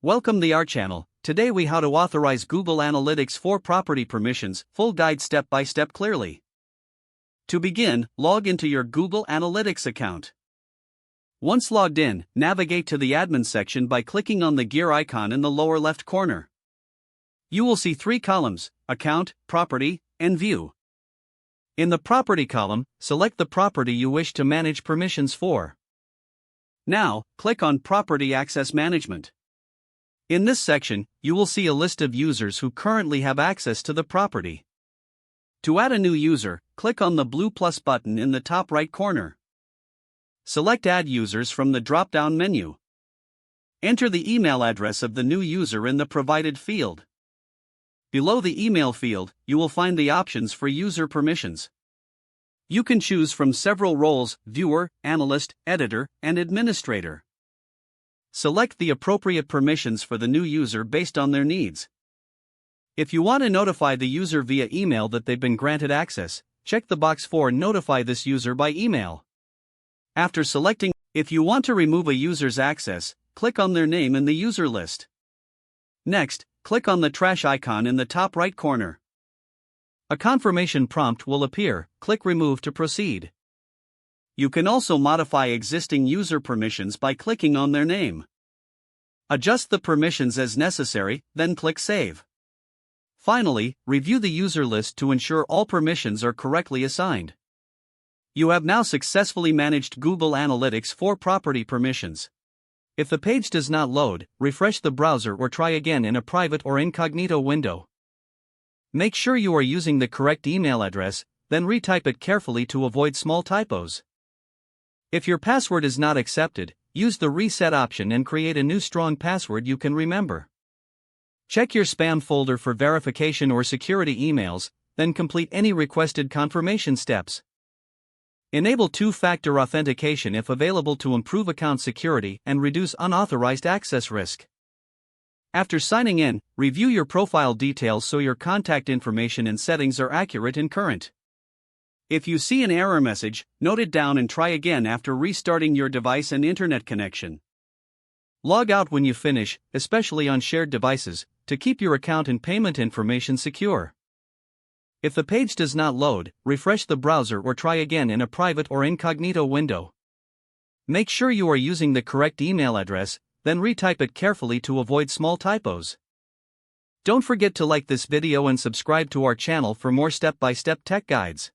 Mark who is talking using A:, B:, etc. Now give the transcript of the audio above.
A: Welcome to our channel. Today we how to authorize Google Analytics 4 property permissions, full guide step by step clearly. To begin, log into your Google Analytics account. Once logged in, navigate to the admin section by clicking on the gear icon in the lower left corner. You will see 3 columns: Account, Property, and View. In the Property column, select the property you wish to manage permissions for. Now, click on Property Access Management. In this section, you will see a list of users who currently have access to the property. To add a new user, click on the blue plus button in the top right corner. Select Add Users from the drop-down menu. Enter the email address of the new user in the provided field. Below the email field, you will find the options for user permissions. You can choose from several roles: viewer, analyst, editor, and administrator. Select the appropriate permissions for the new user based on their needs. If you want to notify the user via email that they've been granted access, check the box for Notify this user by email. After selecting, if you want to remove a user's access, click on their name in the user list. Next, click on the trash icon in the top right corner. A confirmation prompt will appear. Click Remove to proceed. You can also modify existing user permissions by clicking on their name. Adjust the permissions as necessary, then click Save. Finally, review the user list to ensure all permissions are correctly assigned. You have now successfully managed Google Analytics 4 property permissions. If the page does not load, refresh the browser or try again in a private or incognito window. Make sure you are using the correct email address, then retype it carefully to avoid small typos. If your password is not accepted, use the reset option and create a new strong password you can remember. Check your spam folder for verification or security emails, then complete any requested confirmation steps. Enable two-factor authentication if available to improve account security and reduce unauthorized access risk. After signing in, review your profile details so your contact information and settings are accurate and current. If you see an error message, note it down and try again after restarting your device and internet connection. Log out when you finish, especially on shared devices, to keep your account and payment information secure. If the page does not load, refresh the browser or try again in a private or incognito window. Make sure you are using the correct email address, then retype it carefully to avoid small typos. Don't forget to like this video and subscribe to our channel for more step-by-step tech guides.